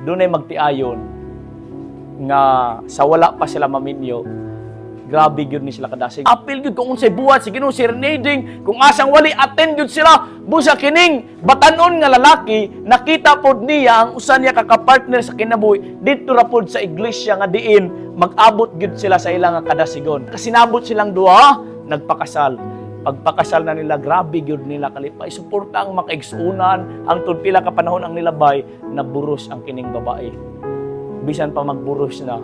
dunay magtiayon nga sa wala pa sila maminyo, grabe gyud ni sila kadasig. Apil gyud kung unsay buhat si Ginoo serenading, kung asang wali attend gyud sila busa kining batan-on nga lalaki, nakita pod niya ang usa niya kaka-partner sa kinabuhi didto ra pod sa iglesia nga diin mag-abot gyud sila sa ilang kadasigon. Kasinabot silang duha, nagpakasal. Pagpakasal na nila, grabe gyud nila kalipay. Suporta ang makaigsunan, ang pila ka panahon ang nilabay, naburos ang kining babae. Bisan pa magburos na,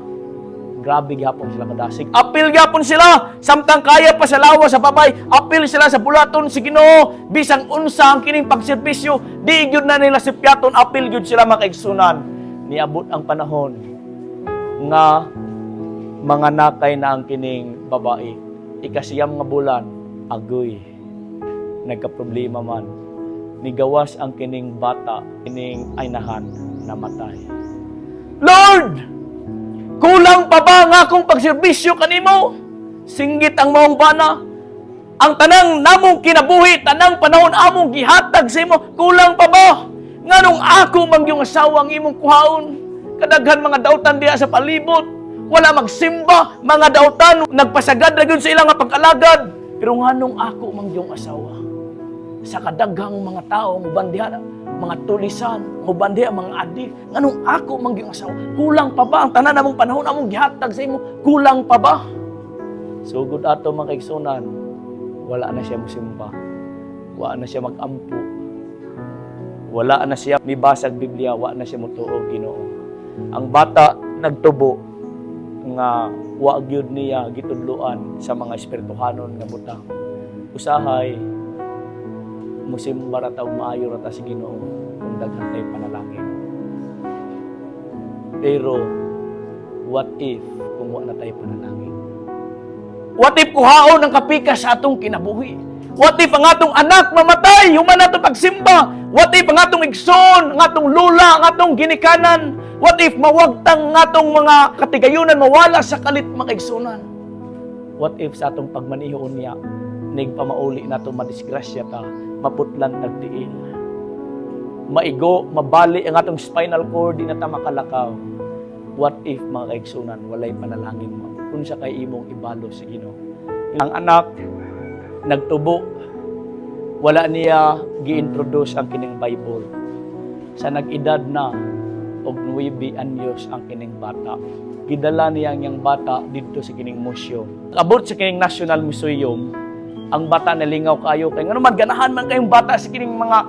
grabe gyapon sila kadasig. Apil gyapon sila, samtang kaya pa sa lawa sa babay, apil sila sa bulaton si Ginoo, bisang unsa ang kining pagserbisyo, di gyud na nila sipyaton, apil gyud sila makaigsunan. Niabot ang panahon nga mga nakay na ang kining babae. Ikasiyam nga bulan, agoy, nagkaproblema man. Nigawas ang kining bata, kining aynahan, namatay. Lord! Kulang pa ba nga akong pagserbisyo kanimo? Singgit ang maong bana. Ang tanang namong kinabuhi, tanang panahon among gihatag sa imo, kulang pa ba? Nganong ako mang yung asawa ang imong kuhaon? Kadaghan mga dautan diha sa palibot. Wala magsimba, mga dautan, nagpasagad na yun sa ilang pag-alagad. Pero nganong ako mang yung asawa? Sa kadaghang mga tao, bandiha, mga tulisan, bandiha, mga adik, nganong ako mang yung asawa? Kulang pa ba? Ang tanan namong panahon, among gihatag sa imo, kulang pa ba? Sugod ato mga kaigsunan, wala na siya musimba. Wala na siya mag-ampo. Wala na siya mibasag Biblia, wala na siya mutuog Ginoo. Ang bata nagtubo nga wa gyud niya gitudloan sa mga espirituhanon nga butang. Usahay musimba ra ta maayo ra ta si Ginoo kung daghan tay panalangin. Pero what if kung wa na tay panalangin? What if kuhaon ang kapika sa atong kinabuhi? What if ang atong anak mamatay, human nato pagsimba? What if ang atong igsoon, ang atong lula, ang atong ginikanan? What if mawagtang ang atong mga katigayunan mawala sa kalit mga igsunan? What if sa atong pagmanihoon niya, nigpamauli nato madisgrasya ta, maputlan tagtiil? Maigo, mabali ang atong spinal cord, di na ta makalakaw. What if mga kaigsunan, walay panalangin mo? Kung siya kay imong ibalo si Ginoo. Ang anak, nagtubo, wala niya gi-introduce ang kining Bible. Sa nag-edad na, og 9 anyos ang kining bata. Gidala niya ang bata dito sa kining museum. Abot sa kining National Museum, ang bata nalingaw kayo kay ngano man ganahan man kayong bata sa kining mga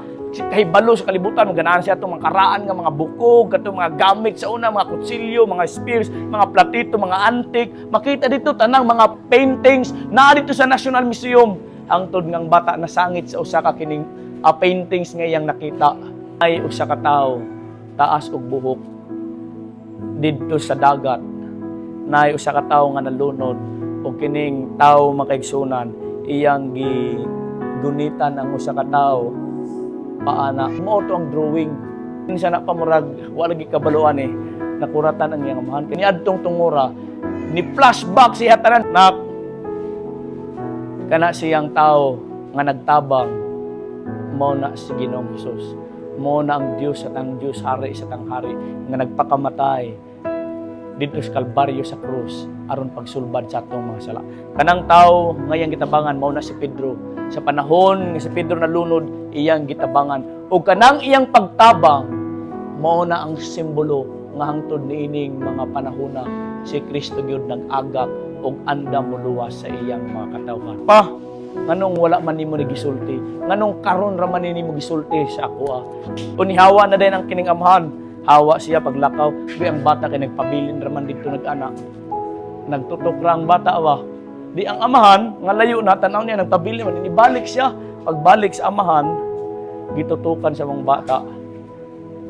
kahibalo sa kalibutan, ganahan siya itong mga karaan nga mga bukog, katong mga gamit sa una, mga kutsilyo, mga spears, mga platito, mga antik. Makita dito tanang mga paintings na dito sa National Museum. Ang tod ngang bata nasangit sa usa ka kining paintings nga iyang nakita. Ay usa ka tawo taas og buhok didto sa dagat. Nay usa ka tawo nga nalunod og kining tawo makaigsunan iyang gigunitan ang usa ka tawo paana. Mao to ang drawing. Minsan na pamurag wala gi kabaluan nakuratan ang iyang amahan. Kani adtong tungura ni flashback siya tanan na kana siyang tao nga nagtabang mao na si Ginoong Hesus. Mao na ang Dios at ang Dios hari sa tang hari nga nagpakamatay dito sa Kalbaryo sa krus aron pagsulbad sa atong mga sala. Kanang tao nga iyang gitabangan mao na si Pedro. Sa panahon nga si Pedro nalunod, iyang gitabangan. O kanang iyang pagtabang, mao na ang simbolo nga hangtod niining mga panahona si Kristo gyud nag-agak og andam muluwas sa iyang mga katawhan. Pa, nganong wala man nimo gisulti? Nganong karon ra man nimo gisulti sa ako? Unihawa na din ang kining amahan. Hawa siya paglakaw, di ang bata kay nagpabilin ra man dito nag-ana. Nagtutok ra ang bata Di ang amahan, nga layo na, tanaw niya, nagpabili man, ibalik siya. Pagbalik sa amahan, gitutukan sa mga bata.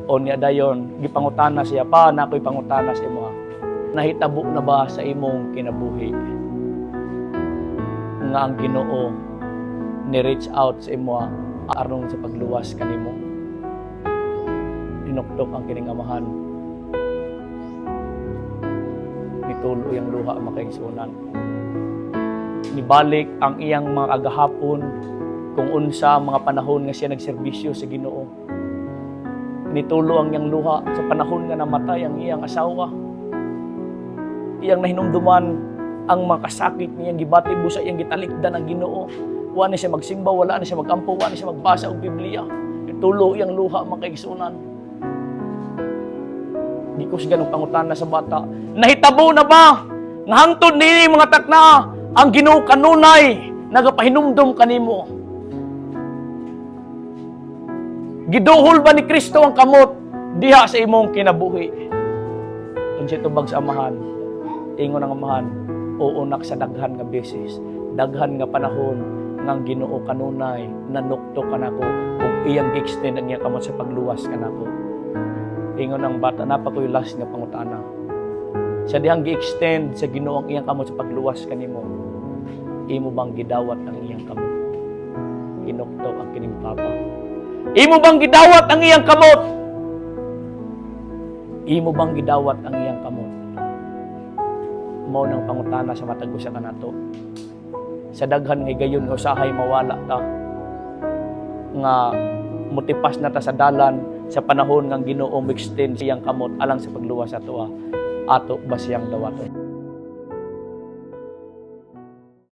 O niya dayon, gipangutana siya, pa na ako'y pangutana sa imo. Nahitabo na ba sa imong kinabuhi? Nga ang Ginoo, ni-reach out sa imo, aron sa pagluwas kanimo. Inuktok ang kining amahan. Nitulo yung luha makaigsunan. Nibalik ang iyang mga agahapon kung unsa mga panahon nga siya nagserbisyo sa Ginoo. nitulo ang iyang luha sa panahon nga namatay ang iyang asawa. Iyang nahinumduman ang makasakit niyang gibati busa iyang gitalikdan ang Ginoo. Wa ni siya magsimba, wala ni siya magampo, wa ni siya magbasa og Biblia. Nitulo iyang luha mga kaigsunan. Di ko siya ganong pangutana sa bata. Nahitabo na ba? Nga hangtod nini mga takna, ang Ginoo kanunay, nagapahinumdum kanimo. Giduhol ba ni Kristo ang kamot diha sa imong kinabuhi? Unsay tubag sa amahan, ingon ang amahan, oo nak sa daghan nga beses, daghan nga panahon nga ang Ginoo kanunay nanukto kanako ug iyang gi-extend ang iyang kamot sa pagluwas kanako. Ingon ang bata, napakoy last nga pangutana. Sa dihang gi-extend sa Ginoo ang iyang kamot sa pagluwas kanimo, imo bang gidawat ang iyang kamot? Inukto ang kining papa. Imo bang gidawat ang iyang kamot? Imo bang gidawat ang iyang kamot? Mao nang pangutana sa matag usa kanato. Sa daghan nga gayon nga usahay mawala ta. Nga motipas na ta sa dalan sa panahon nga Ginoo mag-extend siyang kamot alang sa pagluwas ato ba siyang dawaton.